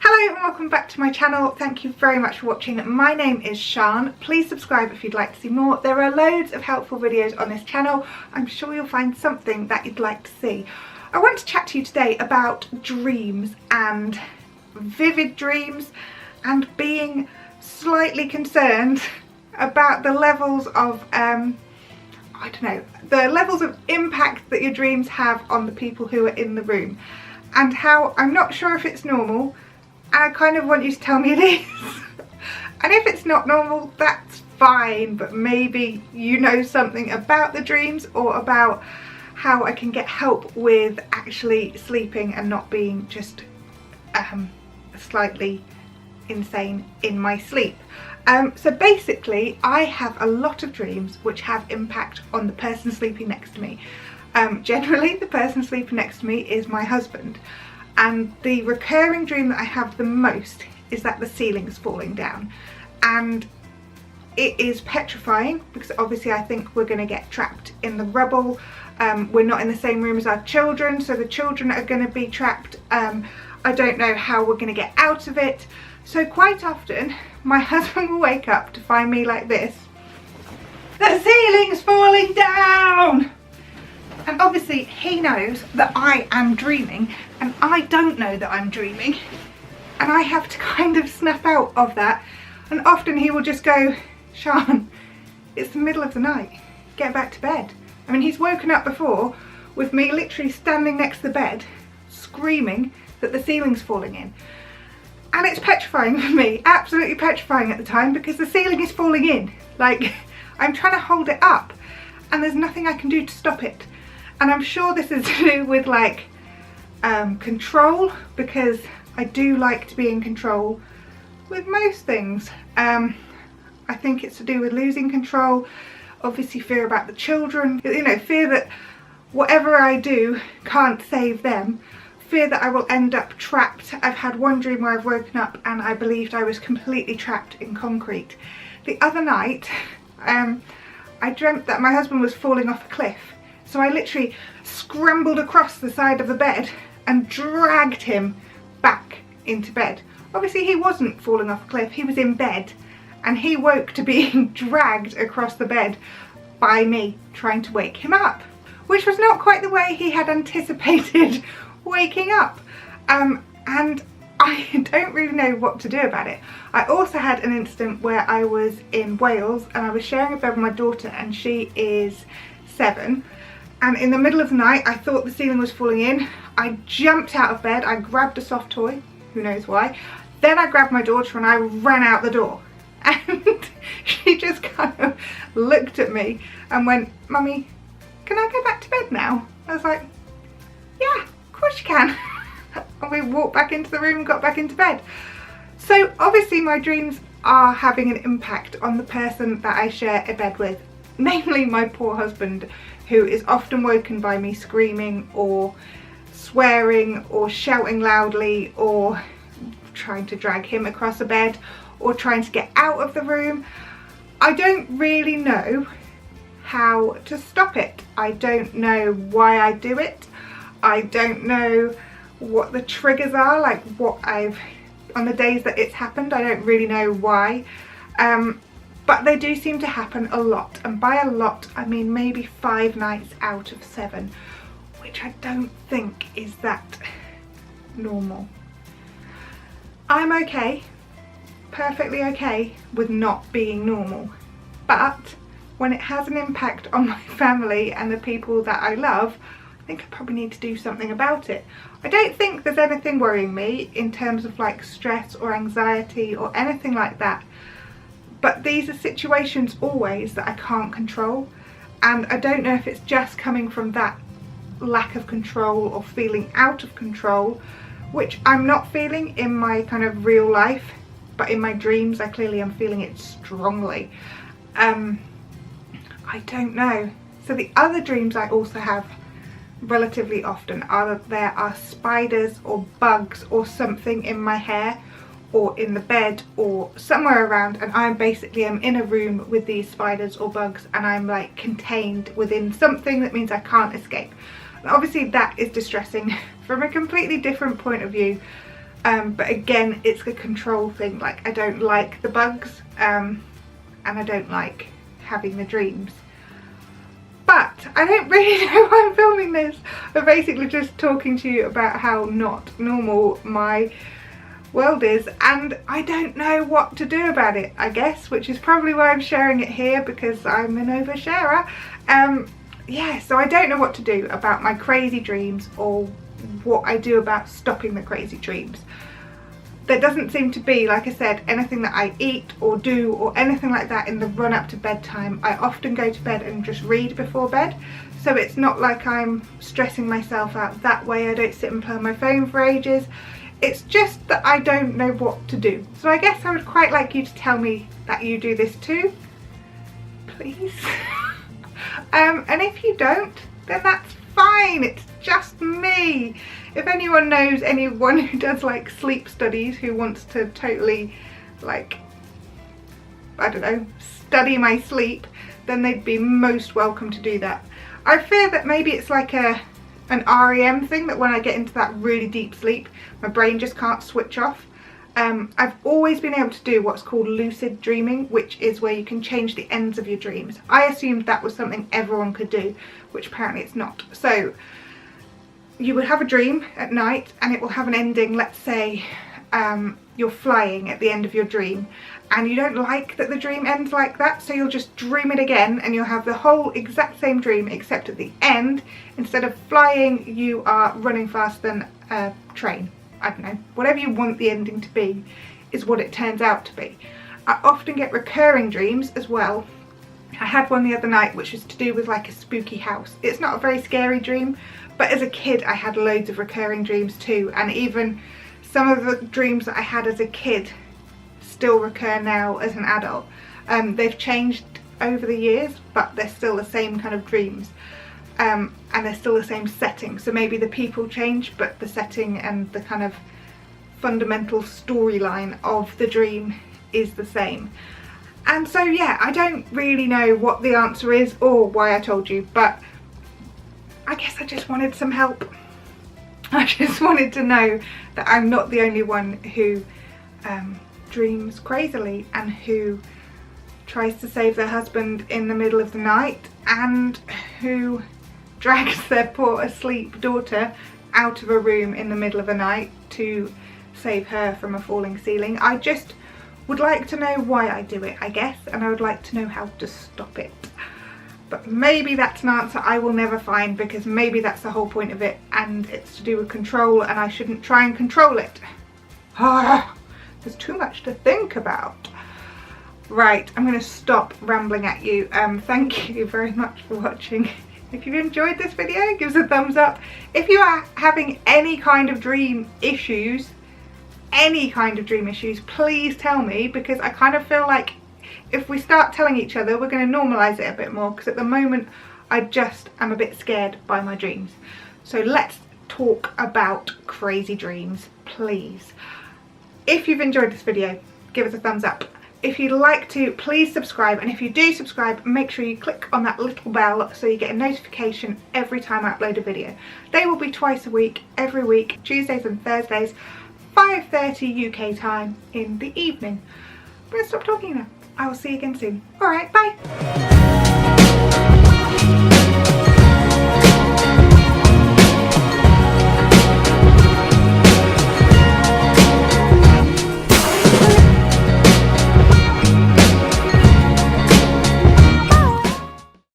Hello and welcome back to my channel. Thank you very much for watching. My name is Sian. Please subscribe if you'd like to see more. There are loads of helpful videos on this channel. I'm sure you'll find something that you'd like to see. I want to chat to you today about dreams and vivid dreams and being slightly concerned about the levels of the levels of impact that your dreams have on the people who are in the room, and how I'm not sure if it's normal, and I kind of want you to tell me it is. And if it's not normal, that's fine, but maybe you know something about the dreams or about how I can get help with actually sleeping and not being just slightly insane in my sleep. So basically I have a lot of dreams which have impact on the person sleeping next to me. Generally the person sleeping next to me is my husband, and the recurring dream that I have the most is that the ceiling is falling down, and it is petrifying because obviously I think we're going to get trapped in the rubble. We're not in the same room as our children, so the children are going to be trapped. I don't know how we're going to get out of it. So quite often my husband will wake up to find me like this. The ceiling's falling down! And obviously he knows that I am dreaming and I don't know that I'm dreaming, and I have to kind of snap out of that, and often he will just go, Sian, it's the middle of the night, get back to bed. I mean, he's woken up before with me literally standing next to the bed screaming that the ceiling's falling in. And it's petrifying for me, absolutely petrifying at the time, because the ceiling is falling in. Like, I'm trying to hold it up and there's nothing I can do to stop it. And I'm sure this is to do with like control, because I do like to be in control with most things. I think it's to do with losing control, obviously fear about the children, you know, fear that whatever I do can't save them. Fear that I will end up trapped. I've had one dream where I've woken up and I believed I was completely trapped in concrete. The other night, I dreamt that my husband was falling off a cliff. So I literally scrambled across the side of the bed and dragged him back into bed. Obviously he wasn't falling off a cliff, he was in bed, and he woke to being dragged across the bed by me trying to wake him up, which was not quite the way he had anticipated waking up, and I don't really know what to do about it. I also had an instant where I was in Wales and I was sharing a bed with my daughter, and she is 7, and in the middle of the night I thought the ceiling was falling in. I jumped out of bed, I grabbed a soft toy, who knows why, then I grabbed my daughter and I ran out the door, and she just kind of looked at me and went, Mummy, can I go back to bed now? I was like, yeah, of course you can. And we walked back into the room and got back into bed. So obviously my dreams are having an impact on the person that I share a bed with, namely my poor husband, who is often woken by me screaming or swearing or shouting loudly or trying to drag him across the bed or trying to get out of the room. I don't really know how to stop it. I don't know why I do it. I don't know what the triggers are, like what on the days that it's happened, I don't really know why. But they do seem to happen a lot, and by a lot I mean maybe 5 nights out of 7, which I don't think is that normal. I'm okay, perfectly okay with not being normal, but when it has an impact on my family and the people that I love, I think I probably need to do something about it. I don't think there's anything worrying me in terms of like stress or anxiety or anything like that, but these are situations always that I can't control, and I don't know if it's just coming from that lack of control or feeling out of control, which I'm not feeling in my kind of real life, but in my dreams I clearly am feeling it strongly. I don't know. So the other dreams I also have relatively often are that there are spiders or bugs or something in my hair or in the bed or somewhere around, and I basically am in a room with these spiders or bugs and I'm like contained within something that means I can't escape. And obviously that is distressing from a completely different point of view But again, it's a control thing. Like, I don't like the bugs, and I don't like having the dreams. But I don't really know why I'm filming this. I'm basically just talking to you about how not normal my world is, and I don't know what to do about it, I guess, which is probably why I'm sharing it here, because I'm an oversharer. Yeah, so I don't know what to do about my crazy dreams or what I do about stopping the crazy dreams. There doesn't seem to be, like I said, anything that I eat or do or anything like that in the run up to bedtime. I often go to bed and just read before bed, so it's not like I'm stressing myself out that way. I don't sit and play on my phone for ages. It's just that I don't know what to do. So I guess I would quite like you to tell me that you do this too, please. And if you don't, then that's fine, it's just me. If anyone knows anyone who does like sleep studies, who wants to totally, like, I don't know, study my sleep, then they'd be most welcome to do that. I fear that maybe it's like an REM thing, that when I get into that really deep sleep, my brain just can't switch off. I've always been able to do what's called lucid dreaming, which is where you can change the ends of your dreams. I assumed that was something everyone could do, which apparently it's not. So you would have a dream at night and it will have an ending. Let's say you're flying at the end of your dream, and you don't like that the dream ends like that, so you'll just dream it again and you'll have the whole exact same dream, except at the end, instead of flying, you are running faster than a train. I don't know, whatever you want the ending to be is what it turns out to be. I often get recurring dreams as well. I had one the other night which was to do with like a spooky house. It's not a very scary dream, but as a kid I had loads of recurring dreams too, and even some of the dreams that I had as a kid still recur now as an adult. They've changed over the years, but they're still the same kind of dreams. And they're still the same setting, so maybe the people change but the setting and the kind of fundamental storyline of the dream is the same. And so yeah, I don't really know what the answer is or why I told you, but I guess I just wanted some help. I just wanted to know that I'm not the only one who dreams crazily and who tries to save their husband in the middle of the night, and who drags their poor asleep daughter out of a room in the middle of the night to save her from a falling ceiling. I just would like to know why I do it, I guess, and I would like to know how to stop it. But maybe that's an answer I will never find, because maybe that's the whole point of it and it's to do with control, and I shouldn't try and control it. There's too much to think about. Right, I'm going to stop rambling at you. Thank you very much for watching. If you enjoyed this video, give us a thumbs up. If you are having any kind of dream issues, please tell me, because I kind of feel like if we start telling each other, we're going to normalise it a bit more, because at the moment I just am a bit scared by my dreams. So let's talk about crazy dreams, please. If you've enjoyed this video, give us a thumbs up. If you'd like to, please subscribe, and if you do subscribe, make sure you click on that little bell so you get a notification every time I upload a video. They will be twice a week, every week, Tuesdays and Thursdays, 5:30 UK time in the evening. I'm going to stop talking now. I will see you again soon. Alright, bye!